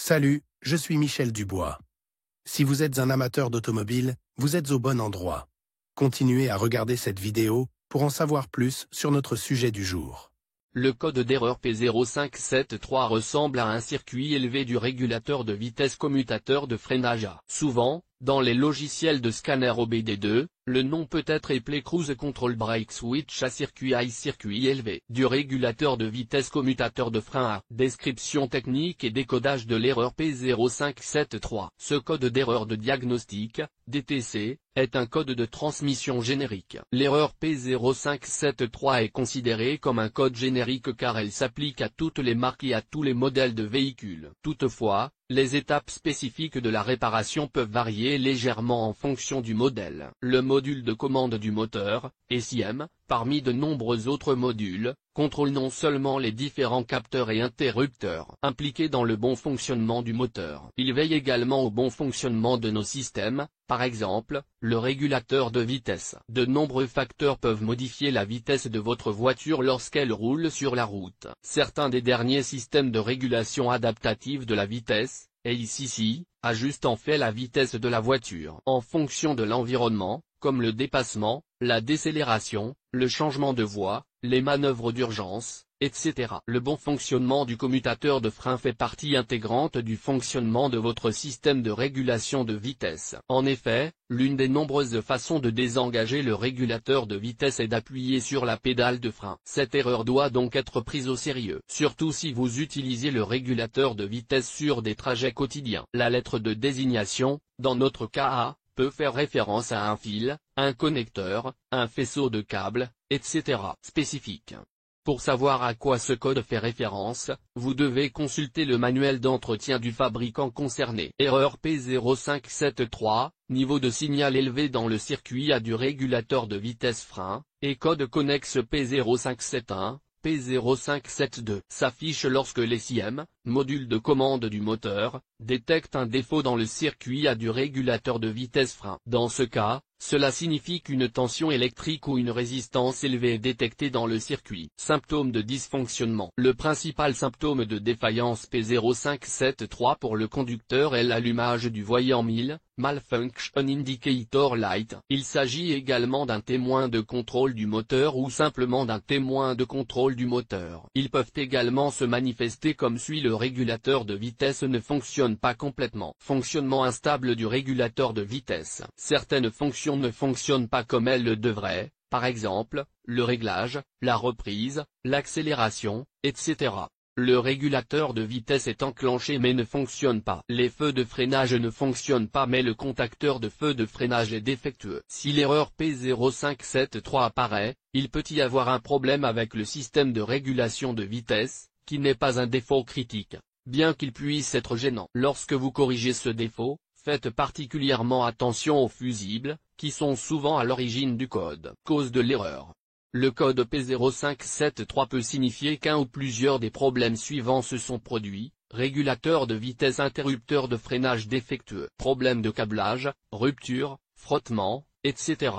Salut, je suis Michel Dubois. Si vous êtes un amateur d'automobile, vous êtes au bon endroit. Continuez à regarder cette vidéo pour en savoir plus sur notre sujet du jour. Le code d'erreur P0573 ressemble à un circuit élevé du régulateur de vitesse commutateur de freinage A. Souvent, dans les logiciels de scanner OBD2, le nom peut être appelé Cruise Control Brake Switch à circuit élevé du régulateur de vitesse commutateur de frein A. Description technique et décodage de l'erreur P0573. Ce code d'erreur de diagnostic, DTC, est un code de transmission générique. L'erreur P0573 est considérée comme un code générique car elle s'applique à toutes les marques et à tous les modèles de véhicules. Toutefois, les étapes spécifiques de la réparation peuvent varier légèrement en fonction du modèle. Le module de commande du moteur, SIM, parmi de nombreux autres modules, contrôle non seulement les différents capteurs et interrupteurs impliqués dans le bon fonctionnement du moteur. Il veille également au bon fonctionnement de nos systèmes, par exemple, le régulateur de vitesse. De nombreux facteurs peuvent modifier la vitesse de votre voiture lorsqu'elle roule sur la route. Certains des derniers systèmes de régulation adaptative de la vitesse, ACC, ajustent en fait la vitesse de la voiture en fonction de l'environnement, comme le dépassement, la décélération, le changement de voie, les manœuvres d'urgence, etc. Le bon fonctionnement du commutateur de frein fait partie intégrante du fonctionnement de votre système de régulation de vitesse. En effet, l'une des nombreuses façons de désengager le régulateur de vitesse est d'appuyer sur la pédale de frein. Cette erreur doit donc être prise au sérieux, surtout si vous utilisez le régulateur de vitesse sur des trajets quotidiens. La lettre de désignation, dans notre cas A, peut faire référence à un fil, un connecteur, un faisceau de câbles, etc. spécifique. Pour savoir à quoi ce code fait référence, vous devez consulter le manuel d'entretien du fabricant concerné. Erreur P0573, niveau de signal élevé dans le circuit A du régulateur de vitesse frein, et code connexe P0571. P0572 s'affiche lorsque l'SIM, module de commande du moteur, détecte un défaut dans le circuit A du régulateur de vitesse frein. Dans ce cas, cela signifie qu'une tension électrique ou une résistance élevée est détectée dans le circuit. Symptômes de dysfonctionnement. Le principal symptôme de défaillance P0573 pour le conducteur est l'allumage du voyant 1000, Malfunction Indicator Light. Il s'agit également d'un témoin de contrôle du moteur ou simplement d'un témoin de contrôle du moteur. Ils peuvent également se manifester comme suit: le régulateur de vitesse ne fonctionne pas complètement. Fonctionnement instable du régulateur de vitesse. Certaines fonctions ne fonctionnent pas comme elles le devraient, par exemple, le réglage, la reprise, l'accélération, etc. Le régulateur de vitesse est enclenché mais ne fonctionne pas. Les feux de freinage ne fonctionnent pas mais le contacteur de feu de freinage est défectueux. Si l'erreur P0573 apparaît, il peut y avoir un problème avec le système de régulation de vitesse, qui n'est pas un défaut critique, bien qu'il puisse être gênant. Lorsque vous corrigez ce défaut, faites particulièrement attention aux fusibles, qui sont souvent à l'origine du code. Cause de l'erreur. Le code P0573 peut signifier qu'un ou plusieurs des problèmes suivants se sont produits: régulateur de vitesse, interrupteur de freinage défectueux, problème de câblage, rupture, frottement, etc.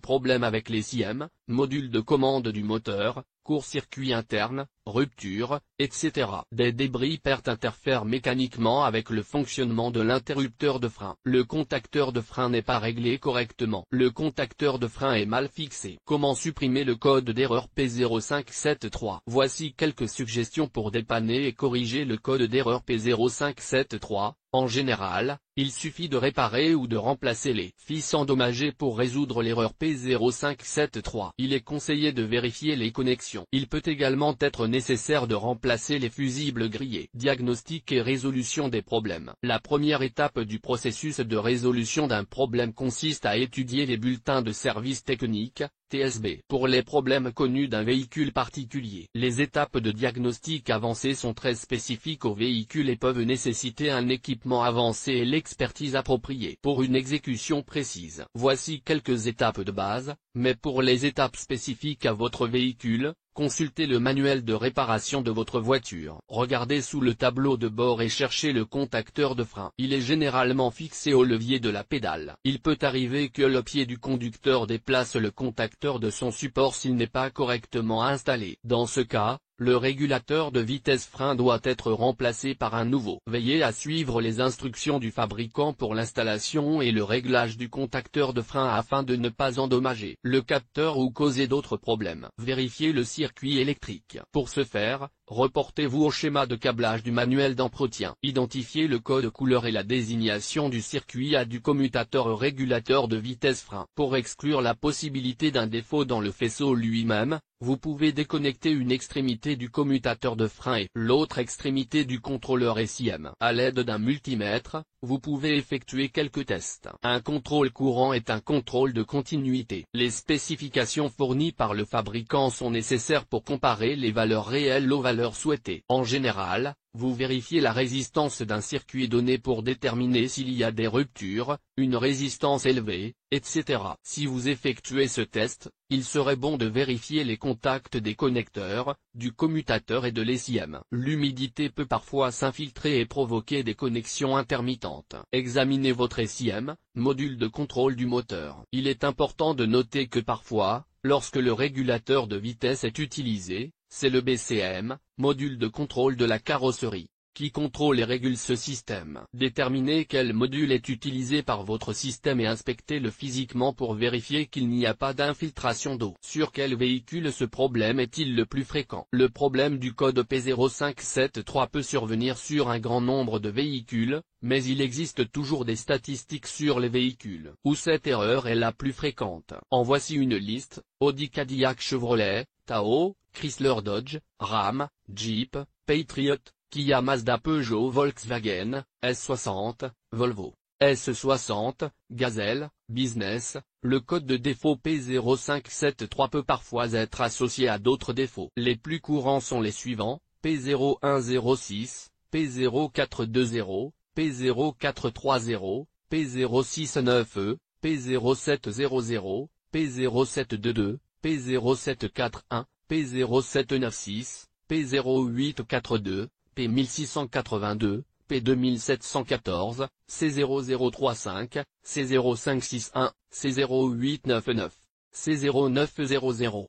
Problème avec les SIM, module de commande du moteur, court-circuit interne, rupture, etc. Des débris, pertes interfèrent mécaniquement avec le fonctionnement de l'interrupteur de frein. Le contacteur de frein n'est pas réglé correctement. Le contacteur de frein est mal fixé. Comment supprimer le code d'erreur P0573? Voici quelques suggestions pour dépanner et corriger le code d'erreur P0573. En général, il suffit de réparer ou de remplacer les fils endommagés pour résoudre l'erreur P0573. Il est conseillé de vérifier les connexions. Il peut également être nécessaire de remplacer les fusibles grillés. Diagnostic et résolution des problèmes. La première étape du processus de résolution d'un problème consiste à étudier les bulletins de service technique, TSB. Pour les problèmes connus d'un véhicule particulier, les étapes de diagnostic avancé sont très spécifiques au véhicule et peuvent nécessiter un équipement avancé et l'expertise appropriée pour une exécution précise. Voici quelques étapes de base, mais pour les étapes spécifiques à votre véhicule, consultez le manuel de réparation de votre voiture. Regardez sous le tableau de bord et cherchez le contacteur de frein. Il est généralement fixé au levier de la pédale. Il peut arriver que le pied du conducteur déplace le contacteur de son support s'il n'est pas correctement installé. Dans ce cas, le régulateur de vitesse frein doit être remplacé par un nouveau. Veillez à suivre les instructions du fabricant pour l'installation et le réglage du contacteur de frein afin de ne pas endommager le capteur ou causer d'autres problèmes. Vérifiez le circuit électrique. Pour ce faire, reportez-vous au schéma de câblage du manuel d'entretien. Identifiez le code couleur et la désignation du circuit A du commutateur régulateur de vitesse frein. Pour exclure la possibilité d'un défaut dans le faisceau lui-même, vous pouvez déconnecter une extrémité du commutateur de frein et l'autre extrémité du contrôleur SIM. À l'aide d'un multimètre, vous pouvez effectuer quelques tests. Un contrôle courant est un contrôle de continuité. Les spécifications fournies par le fabricant sont nécessaires pour comparer les valeurs réelles aux valeurs souhaitées. En général, vous vérifiez la résistance d'un circuit donné pour déterminer s'il y a des ruptures, une résistance élevée, etc. Si vous effectuez ce test, il serait bon de vérifier les contacts des connecteurs, du commutateur et de l'SIM. L'humidité peut parfois s'infiltrer et provoquer des connexions intermittentes. Examinez votre SIM, module de contrôle du moteur. Il est important de noter que parfois, lorsque le régulateur de vitesse est utilisé, c'est le BCM, module de contrôle de la carrosserie, qui contrôle et régule ce système. Déterminez quel module est utilisé par votre système et inspectez-le physiquement pour vérifier qu'il n'y a pas d'infiltration d'eau. Sur quel véhicule ce problème est-il le plus fréquent? Le problème du code P0573 peut survenir sur un grand nombre de véhicules, mais il existe toujours des statistiques sur les véhicules où cette erreur est la plus fréquente. En voici une liste: Audi, Cadillac, Chevrolet, Tahoe, Chrysler, Dodge, Ram, Jeep, Patriot, Kia, Mazda, Peugeot, Volkswagen, S60, Volvo, S60, Gazelle, Business. Le code de défaut P0573 peut parfois être associé à d'autres défauts. Les plus courants sont les suivants: P0106, P0420, P0430, P069E, P0700, P0722, P0741, P0796, P0842, P1682, P2714, C0035, C0561, C0899, C0900.